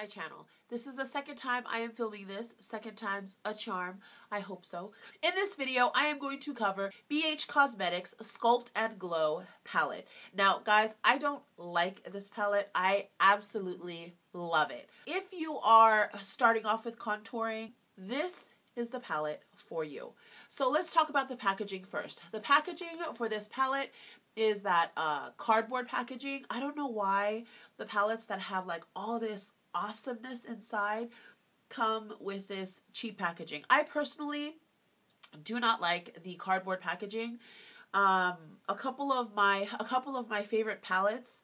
my channel. This is the second time I am filming this. Second time's a charm. I hope so. In this video, I am going to cover BH Cosmetics Sculpt and Glow palette. Now, guys, I don't like this palette. I absolutely love it. If you are starting off with contouring, this is the palette for you. So let's talk about the packaging first. The packaging for this palette is that cardboard packaging. I don't know why the palettes that have like all this awesomeness inside come with this cheap packaging. I personally do not like the cardboard packaging. A couple of my favorite palettes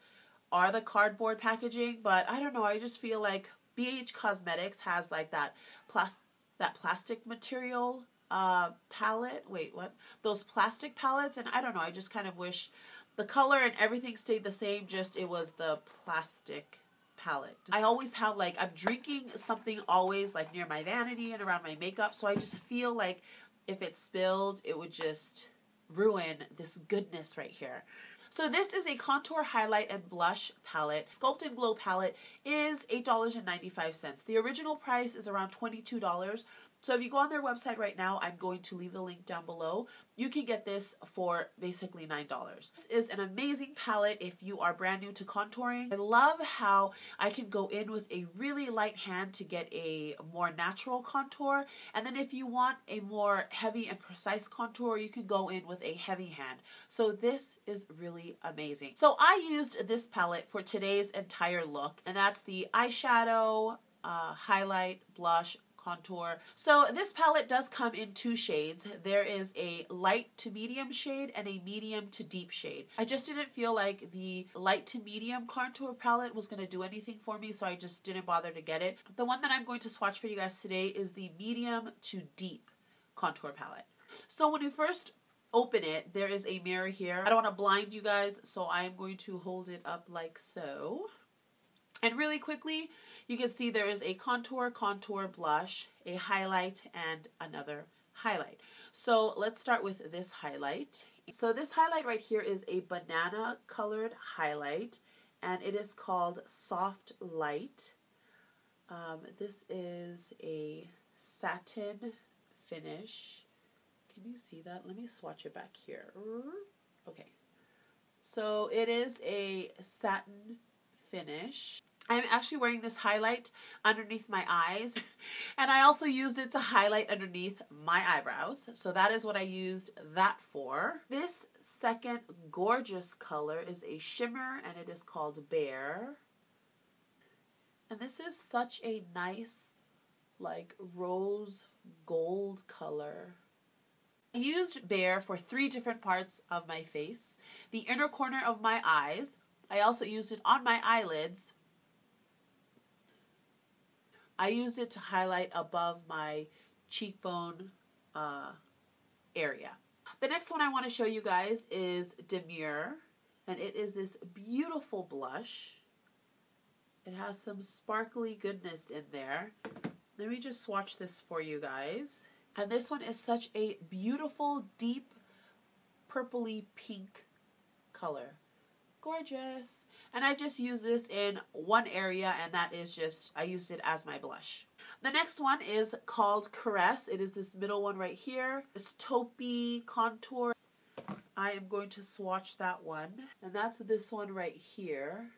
are the cardboard packaging, but I don't know, I just feel like BH Cosmetics has like that plastic material palette. Wait, what? Those plastic palettes, and I don't know, I just kind of wish the color and everything stayed the same, just it was the plastic palette. I always have like, I'm drinking something always like near my vanity and around my makeup, so I just feel like if it spilled, it would just ruin this goodness right here. So this is a contour, highlight, and blush palette. Sculpt and Glow palette is $8.95. The original price is around $22. So if you go on their website right now, I'm going to leave the link down below. You can get this for basically $9. This is an amazing palette if you are brand new to contouring. I love how I can go in with a really light hand to get a more natural contour. And then if you want a more heavy and precise contour, you can go in with a heavy hand. So this is really amazing. So I used this palette for today's entire look, and that's the eyeshadow, highlight, blush, contour. So this palette does come in two shades. There is a light to medium shade and a medium to deep shade. I just didn't feel like the light to medium contour palette was going to do anything for me, so I just didn't bother to get it. The one that I'm going to swatch for you guys today is the medium to deep contour palette. So when you first open it, there is a mirror here. I don't want to blind you guys, so I'm going to hold it up like so. And really quickly, you can see there is a contour, blush, a highlight, and another highlight. So let's start with this highlight. So this highlight right here is a banana colored highlight, and it is called Soft Light. This is a satin finish. Can you see that? Let me swatch it back here. Okay. So it is a satin finish. I'm actually wearing this highlight underneath my eyes, and I also used it to highlight underneath my eyebrows. So that is what I used that for. This second gorgeous color is a shimmer, and it is called Bear. And this is such a nice, like, rose gold color. I used Bear for 3 different parts of my face. The inner corner of my eyes. I also used it on my eyelids. I used it to highlight above my cheekbone area. The next one I want to show you guys is Demure, and it is this beautiful blush. It has some sparkly goodness in there. Let me just swatch this for you guys. And this one is such a beautiful, deep, purpley pink color. Gorgeous. And I just use this in one area, and that is just, I used it as my blush. The next one is called Caress. It is this middle one right here. This taupey contour. I am going to swatch that one. And that's this one right here.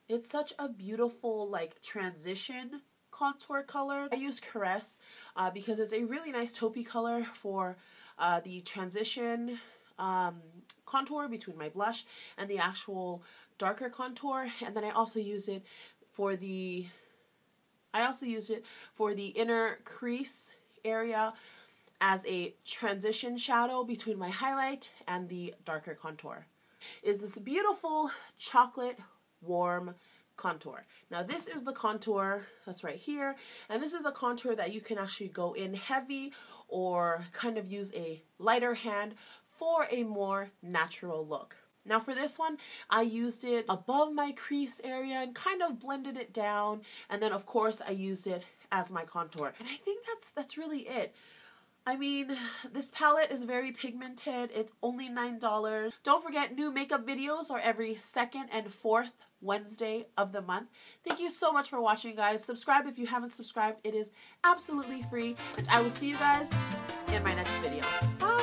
It's such a beautiful, like, transition contour color. I use Caress because it's a really nice taupey color for the transition contour between my blush and the actual darker contour. And then I also use it for the inner crease area as a transition shadow between my highlight and the darker contour. Is this beautiful chocolate warm contour. Now this is the contour that's right here, and this is the contour that you can actually go in heavy or kind of use a lighter hand for a more natural look. Now for this one, I used it above my crease area and kind of blended it down, and then of course I used it as my contour. And I think that's really it. I mean, this palette is very pigmented. It's only $9. Don't forget, new makeup videos are every second and fourth Wednesday of the month. Thank you so much for watching, guys. Subscribe if you haven't subscribed. It is absolutely free. And I will see you guys in my next video. Bye!